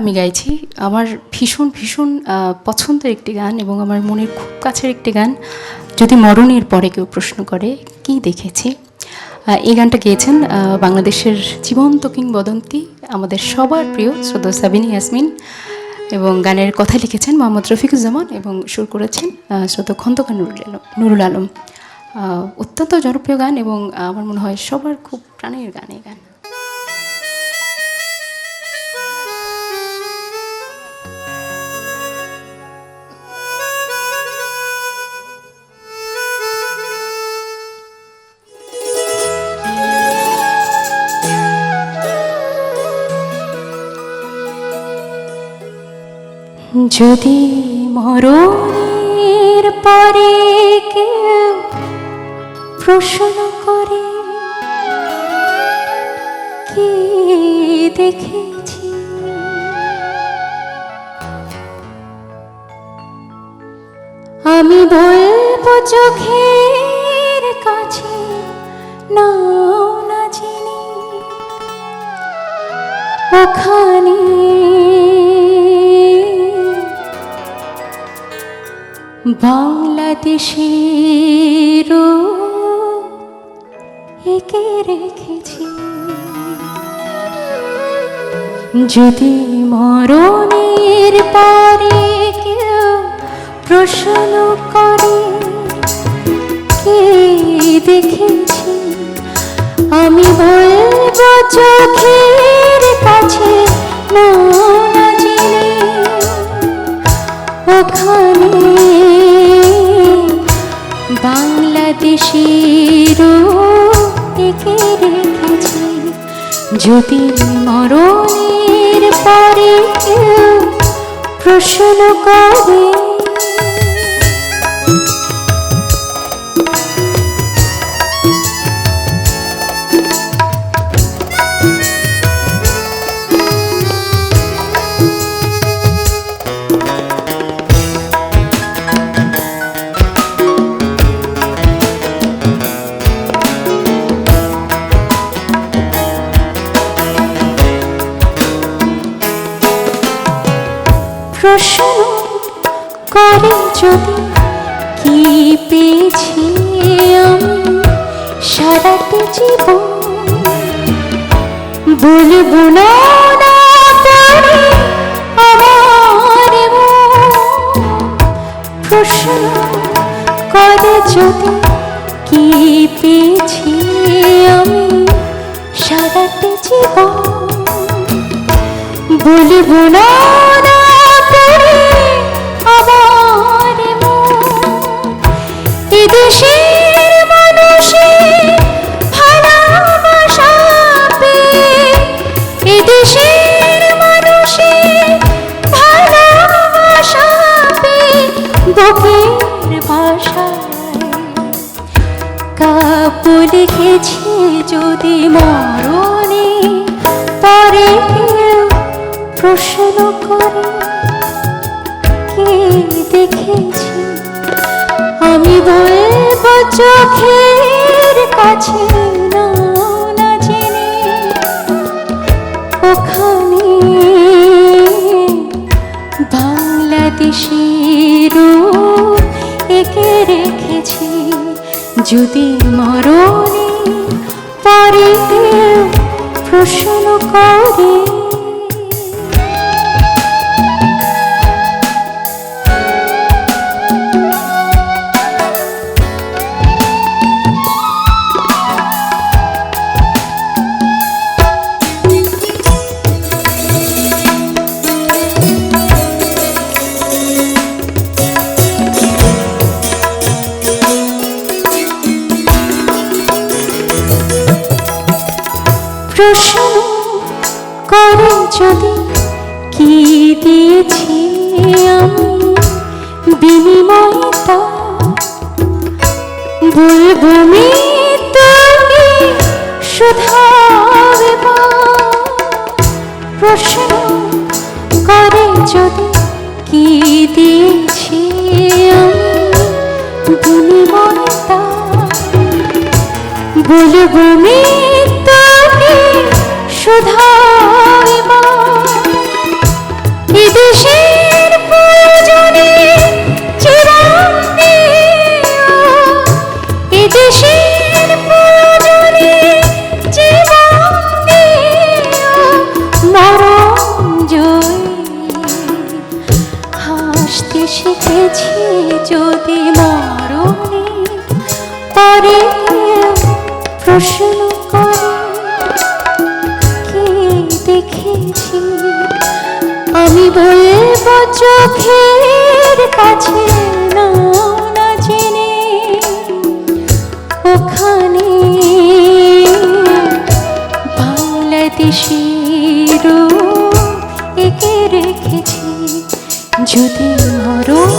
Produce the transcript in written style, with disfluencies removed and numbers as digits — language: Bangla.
আমি গাইছি আমার ভীষণ ভীষণ পছন্দের একটি গান এবং আমার মনের খুব কাছের একটি গান। যদি মরণের পরে কেউ প্রশ্ন করে কি দেখেছি, এই গানটা গেয়েছেন বাংলাদেশের জীবন্ত কিংবদন্তি আমাদের সবার প্রিয় শ্রদ্ধা সাবিনা ইয়াসমিন, এবং গানের কথা লিখেছেন মোহাম্মদ রফিকুজ্জামান এবং সুর করেছেন শ্রদ্ধা খন্দকার নুরুল আলম। অত্যন্ত জনপ্রিয় গান এবং আমার মনে হয় সবার খুব প্রাণের গান এই গান। যদি মরণের পরে কেউ প্রশ্ন করে কি দেখেছি, আমি বলবো চোখের কাছে না না চিনি ওখানে বাংলাদেশের একে রেখেছি। যদি মরণের পরে কেউ প্রশ্ন করে কে দেখেছি, আমি বলবো চোখের কাছে না না চিনি ওখানে বাংলাদেশের একে রেখেছি। যদি মরণের পরে কেউ প্রশ্ন করে প্রশ্ন করে যদি কি পেয়েছি আমি সারাটা জীবন, বলবো না পারে আমার প্রশ্ন করে যদি কি পেয়েছি আমি সারাটা জীবন, বলবো না এদেশের মানুষের ভালোবাসা পেয়ে, এদেশের মানুষের ভালোবাসা পেয়ে বুকের ভাষায় কাব্য লিখেছি। যদি মরণে পরে কেউ প্রশ্ন করে কে দেখেছি, আমি বলবো চোখের কাছে না না চিনি ওখানে বাংলাদেশের একে রেখেছি। যদি মরণে পরে কেউ প্রশ্ন করে প্রশ্ন করে যদি কি দিয়েছি আমি বিনিময়তা, বলবো মৃত্যুকে শুধাবে। প্রশ্ন করে যদি কি দিয়েছি আমি বিনিময়তা, বলবো মৃত্যুকে শুধাবে দেশের প্রয়োজনে জীবন দিও, এ দেশের প্রয়োজনে জীবন দিও, মরণ জয়ী হাসতে শিখেছি যদি মরণে পরে প্রশ্ন করে কে দেখেছি, আমি বলবো চোখের কাছে না না জেনে ওখানে বাংলাদেশের এঁকে রেখেছি যদি মরণ